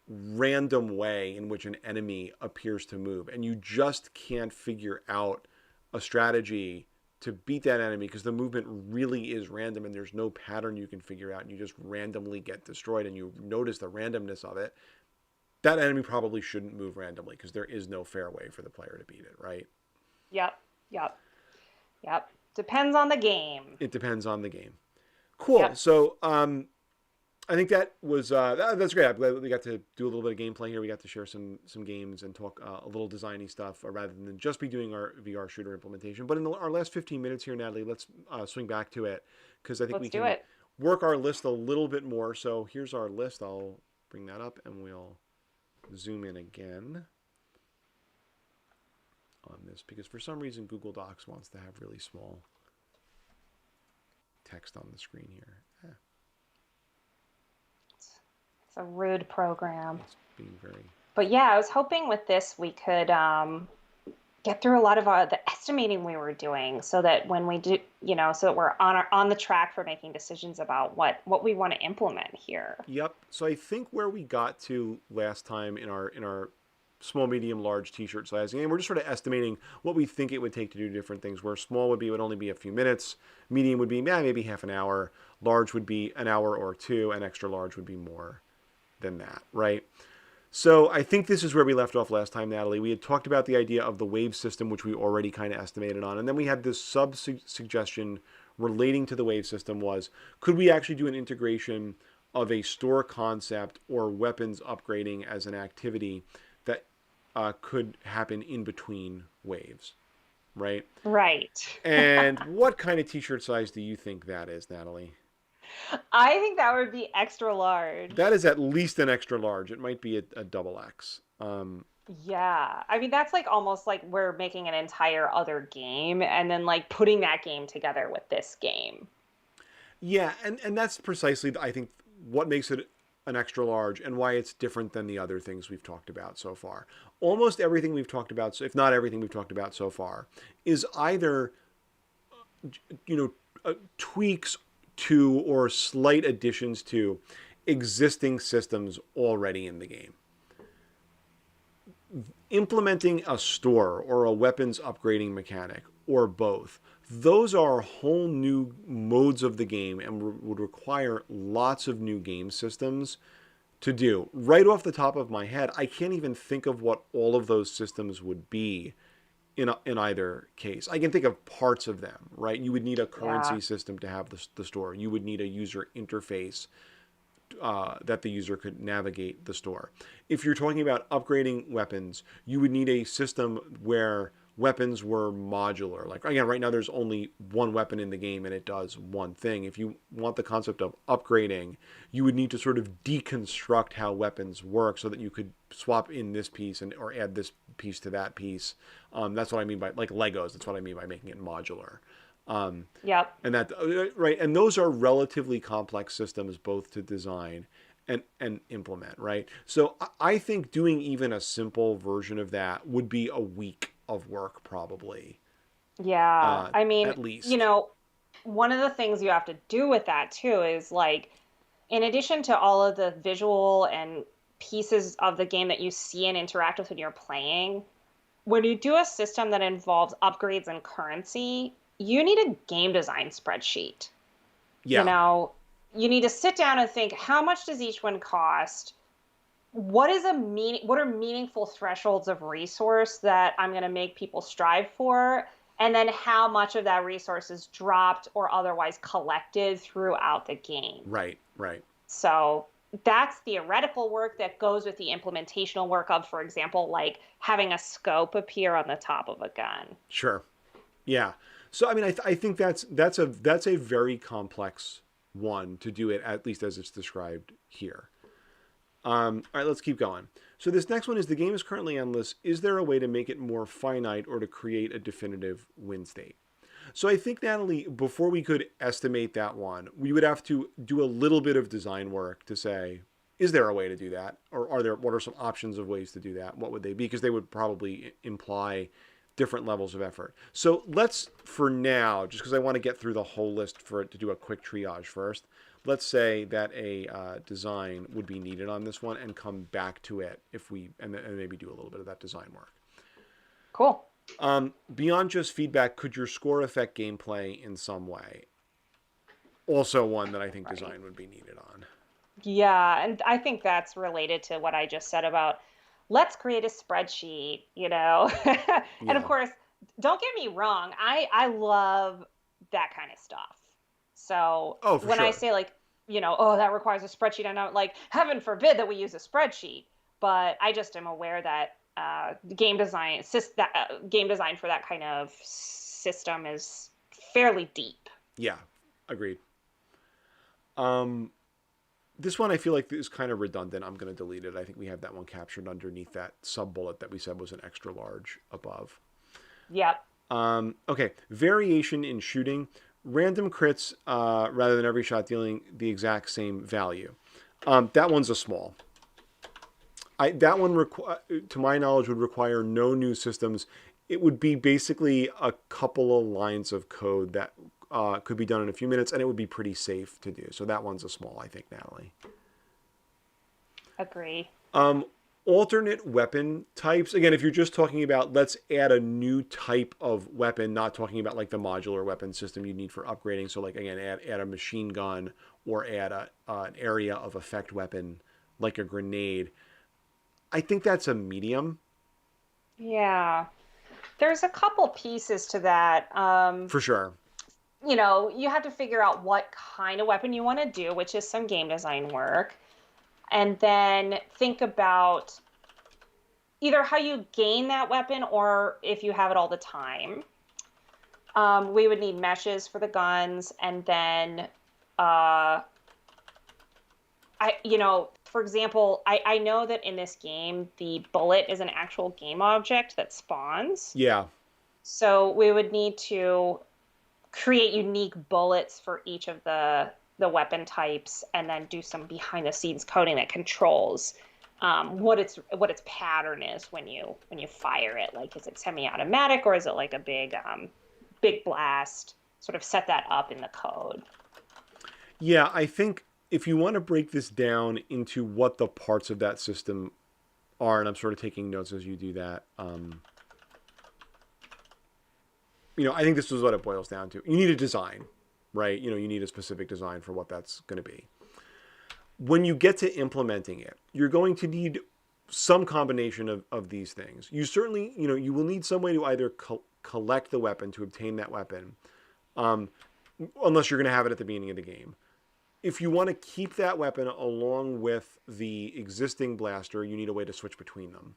random way in which an enemy appears to move and you just can't figure out a strategy to beat that enemy because the movement really is random and there's no pattern you can figure out and you just randomly get destroyed and you notice the randomness of it, that enemy probably shouldn't move randomly because there is no fair way for the player to beat it, right? yep, yep, yep. Depends on the game. It depends on the game. Cool. Yep. So I think that was that's great. I'm glad we got to do a little bit of gameplay here. We got to share some games and talk a little designy stuff rather than just be doing our VR shooter implementation. But in our last 15 minutes here, Natalie, let's swing back to it because I think we Let's do can it. work our list a little bit more. So here's our list. I'll bring that up and we'll zoom in again on this because for some reason Google Docs wants to have really small text on the screen here. It's a rude program. It's being very. But yeah, I was hoping with this we could get through a lot of the estimating we were doing so that when we do, so that we're on the track for making decisions about what we want to implement here. Yep. So I think where we got to last time in our small, medium, large T-shirt sizing, and we're just sort of estimating what we think it would take to do different things. Where small would only be a few minutes, medium would be maybe half an hour, large would be an hour or two, and extra large would be more than that, right? So I think this is where we left off last time, Natalie. We had talked about the idea of the wave system, which we already kind of estimated on. And then we had this suggestion relating to the wave system was, could we actually do an integration of a store concept or weapons upgrading as an activity that could happen in between waves, right? Right. And what kind of t-shirt size do you think that is, Natalie? I think that would be extra large. That is at least an extra large. It might be a double X. Yeah. I mean, that's like almost like we're making an entire other game and then like putting that game together with this game. Yeah, and that's precisely, I think, what makes it an extra large and why it's different than the other things we've talked about so far. Almost everything we've talked about, if not everything we've talked about so far, is either, tweaks to or slight additions to existing systems already in the game. Implementing a store or a weapons upgrading mechanic or both, those are whole new modes of the game and would require lots of new game systems to do. Right off the top of my head, I can't even think of what all of those systems would be in either case. I can think of parts of them, right? You would need a Yeah. currency system to have the store. You would need a user interface that the user could navigate the store. If you're talking about upgrading weapons, you would need a system where weapons were modular. Like again, right now there's only one weapon in the game and it does one thing. If you want the concept of upgrading, you would need to sort of deconstruct how weapons work so that you could swap in this piece or add this piece to that piece. That's what I mean by like Legos. That's what I mean by making it modular. Yep. And that right, and those are relatively complex systems both to design and implement, right? So I think doing even a simple version of that would be a week of work probably, Yeah. I mean, at least. one of the things you have to do with that too is like, in addition to all of the visual and pieces of the game that you see and interact with when you're playing, when you do a system that involves upgrades and currency, you need a game design spreadsheet. You Yeah, know, you need to sit down and think, how much does each one cost? What are meaningful thresholds of resource that I'm going to make people strive for? And then how much of that resource is dropped or otherwise collected throughout the game. right, right. So that's theoretical work that goes with the implementational work of, for example, like having a scope appear on the top of a gun. Sure. Yeah. So I mean, I think that's a very complex one to do it at least as it's described here. All right, let's keep going. So this next one is the game is currently endless. Is there a way to make it more finite or to create a definitive win state? So I think, Natalie, before we could estimate that one, we would have to do a little bit of design work to say, is there a way to do that? Or what are some options of ways to do that? What would they be? Because they would probably imply different levels of effort. So let's, for now, just because I want to get through the whole list for it to do a quick triage first, let's say that a design would be needed on this one and come back to it if we, and maybe do a little bit of that design work. Cool. Beyond just feedback, could your score affect gameplay in some way? Also one that I think Right. design would be needed on. Yeah, and I think that's related to what I just said about let's create a spreadsheet, And of Yeah. course, don't get me wrong, I love that kind of stuff. So Oh, for when I sure. say like, oh, that requires a spreadsheet, I'm not like, heaven forbid that we use a spreadsheet, but I just am aware that game design for that kind of system is fairly deep. Yeah. Agreed. Um, this one I feel like is kind of redundant. I'm going to delete it. I think we have that one captured underneath that sub bullet that we said was an extra large above. Yep. Okay. Variation in shooting. Random crits rather than every shot dealing the exact same value. That one's a small. That one, to my knowledge, would require no new systems. It would be basically a couple of lines of code that could be done in a few minutes, and it would be pretty safe to do. So that one's a small, I think, Natalie. Agree. Alternate weapon types. Again, if you're just talking about let's add a new type of weapon, not talking about like the modular weapon system you need for upgrading. So like again, add a machine gun or add an area of effect weapon like a grenade. I think that's a medium. Yeah. There's a couple pieces to that. For sure. You have to figure out what kind of weapon you want to do, which is some game design work, and then think about either how you gain that weapon or if you have it all the time. We would need meshes for the guns, and then for example, I know that in this game, the bullet is an actual game object that spawns. Yeah. So we would need to create unique bullets for each of the weapon types, and then do some behind the scenes coding that controls what its pattern is when you fire it. Like, is it semi-automatic or is it like a big blast? Sort of set that up in the code. Yeah, I think if you want to break this down into what the parts of that system are, and I'm sort of taking notes as you do that, I think this is what it boils down to. You need a design, right? You need a specific design for what that's going to be. When you get to implementing it, you're going to need some combination of these things. You certainly, you will need some way to either collect the weapon to obtain that weapon, unless you're going to have it at the beginning of the game. If you want to keep that weapon along with the existing blaster, you need a way to switch between them.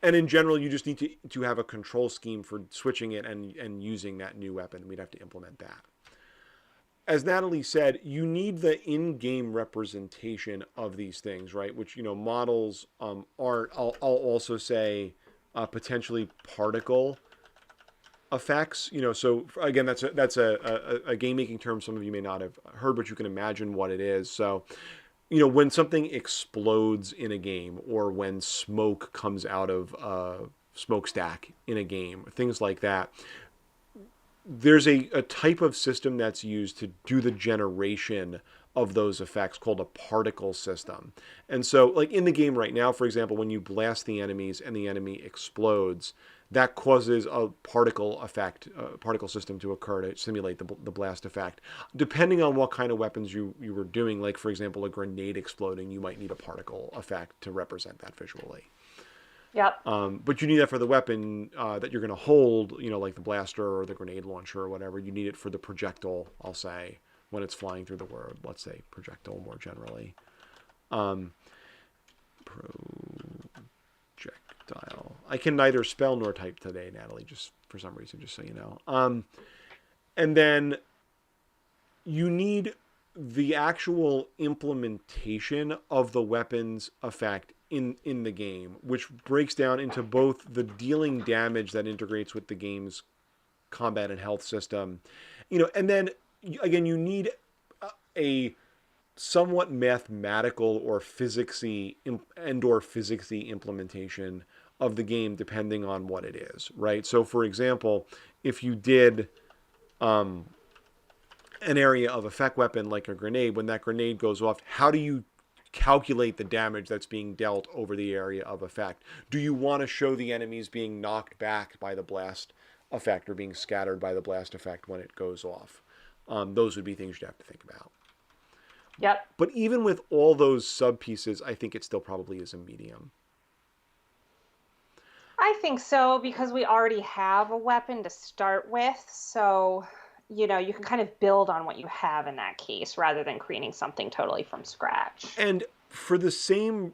And in general, you just need to have a control scheme for switching it and using that new weapon. We'd have to implement that. As Natalie said, you need the in-game representation of these things, right? Which, models aren't. I'll also say potentially particle effects. So again, that's a game making term some of you may not have heard, but you can imagine what it is. So when something explodes in a game, or when smoke comes out of a smokestack in a game, things like that, there's a type of system that's used to do the generation of those effects called a particle system. And so, like in the game right now, for example, when you blast the enemies and the enemy explodes, that causes a particle effect, a particle system to occur to simulate the blast effect. Depending on what kind of weapons you were doing, like for example, a grenade exploding, you might need a particle effect to represent that visually. Yep. But you need that for the weapon that you're going to hold, like the blaster or the grenade launcher or whatever. You need it for the projectile, I'll say, when it's flying through the world. Let's say projectile more generally. Projectile. I can neither spell nor type today, Natalie, just for some reason, just so you know. And then you need the actual implementation of the weapon's effect in the game, which breaks down into both the dealing damage that integrates with the game's combat and health system, and then again you need a somewhat mathematical or physicsy implementation of the game depending on what it is, right? So for example, if you did an area of effect weapon like a grenade, when that grenade goes off, how do you calculate the damage that's being dealt over the area of effect? Do you want to show the enemies being knocked back by the blast effect or being scattered by the blast effect when it goes off? Those would be things you have to think about. Yep. But even with all those sub pieces, I think it still probably is a medium. I think so, because we already have a weapon to start with. So, you can kind of build on what you have in that case rather than creating something totally from scratch. And for the same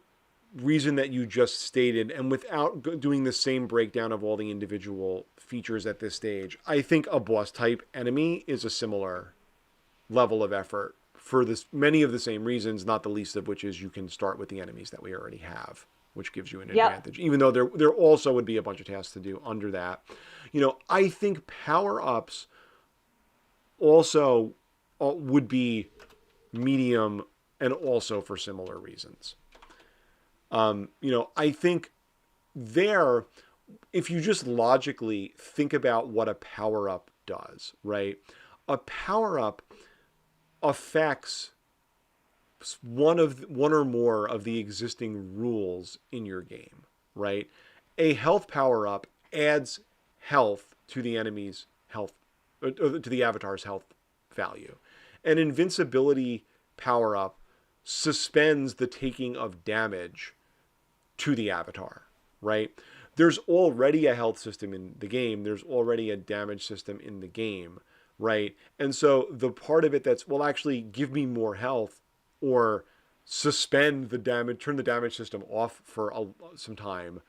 reason that you just stated, and without doing the same breakdown of all the individual features at this stage, I think a boss type enemy is a similar level of effort for many of the same reasons, not the least of which is you can start with the enemies that we already have, which gives you an advantage, even though there also would be a bunch of tasks to do under that. I think power-ups also would be medium, and also for similar reasons. I think if you just logically think about what a power-up does, right? A power-up affects one or more of the existing rules in your game, right? A health power-up adds health to the enemy's health, or to the avatar's health value. An invincibility power-up suspends the taking of damage to the avatar, right? There's already a health system in the game. There's already a damage system in the game, right? And so the part of it that's, well, actually give me more health, or suspend the damage, turn the damage system off for some time,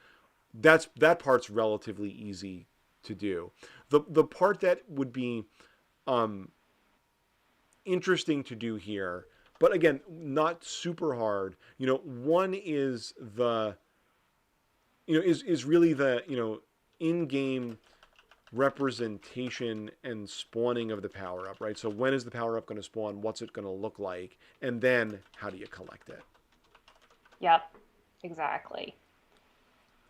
that part's relatively easy to do. The part that would be interesting to do here, but again, not super hard. One is is really the in-game representation and spawning of the power up, right? So when is the power up going to spawn? What's it going to look like? And then how do you collect it? Yep, exactly.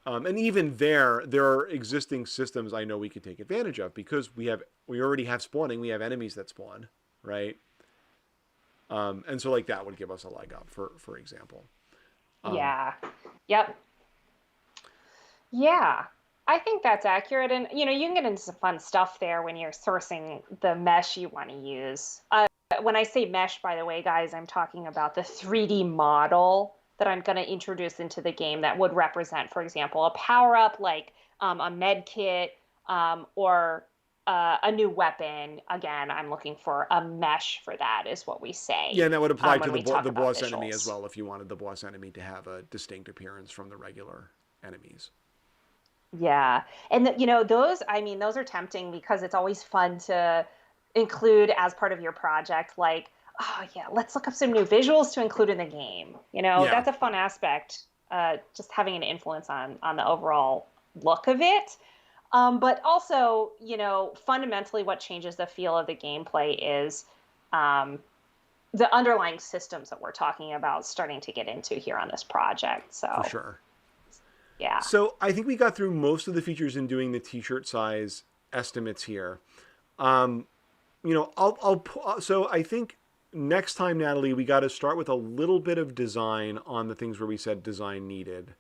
And even there are existing systems I know we could take advantage of, because we already have spawning. We have enemies that spawn, right? And so like that would give us a leg up, for example. Yeah. Yep. Yeah. I think that's accurate. And, you can get into some fun stuff there when you're sourcing the mesh you want to use. When I say mesh, by the way, guys, I'm talking about the 3D model that I'm going to introduce into the game that would represent, for example, a power-up like a med kit, or a new weapon. Again, I'm looking for a mesh for that, is what we say. Yeah, and that would apply to the boss visuals. enemy as well, if you wanted the boss enemy to have a distinct appearance from the regular enemies. Yeah. And those are tempting, because it's always fun to include as part of your project. Like, oh yeah, let's look up some new visuals to include in the game. That's a fun aspect. Just having an influence on the overall look of it. But also, fundamentally, what changes the feel of the gameplay is um, the underlying systems that we're talking about starting to get into here on this project. For So, sure. yeah. So I think we got through most of the features in doing the t-shirt size estimates here. Um, so I think next time, Natalie, we got to start with a little bit of design on the things where we said design needed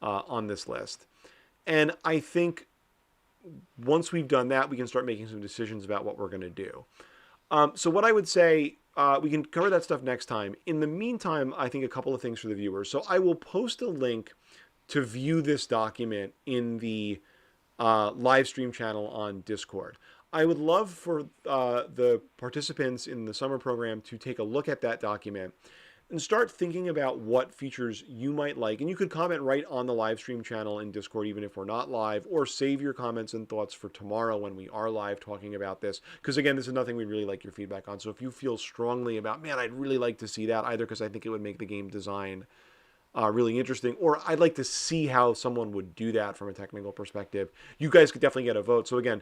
on this list. And I think once we've done that, we can start making some decisions about what we're going to do. So what I would say, we can cover that stuff next time. In the meantime, I think a couple of things for the viewers. So I will post a link to view this document in the live stream channel on Discord. I would love for the participants in the summer program to take a look at that document and start thinking about what features you might like. And you could comment right on the live stream channel in Discord, even if we're not live, or save your comments and thoughts for tomorrow when we are live talking about this. Because again, this is nothing we'd really like your feedback on. So if you feel strongly about, man, I'd really like to see that, either because I think it would make the game design really interesting, or I'd like to see how someone would do that from a technical perspective, you guys could definitely get a vote. So again,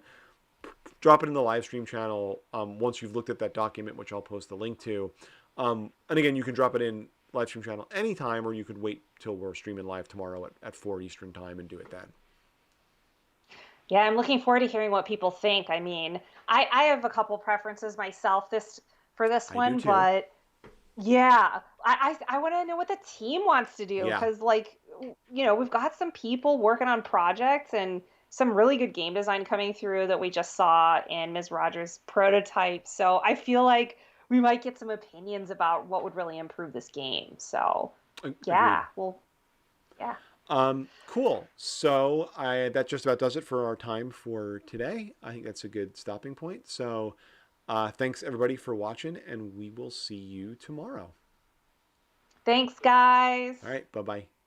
drop it in the live stream channel once you've looked at that document, which I'll post the link to. And again, you can drop it in live stream channel anytime, or you could wait till we're streaming live tomorrow at 4 Eastern time and do it then. Yeah, I'm looking forward to hearing what people think. I mean, I have a couple preferences myself for this I do one, too. but yeah, I want to know what the team wants to do Yeah. because, like, we've got some people working on projects and some really good game design coming through that we just saw in Ms. Rogers' prototype. So I feel like we might get some opinions about what would really improve this game. So Agreed. yeah, well, yeah. Cool. So that just about does it for our time for today. I think that's a good stopping point. So thanks everybody for watching, and we will see you tomorrow. Thanks, guys. All right. Bye bye.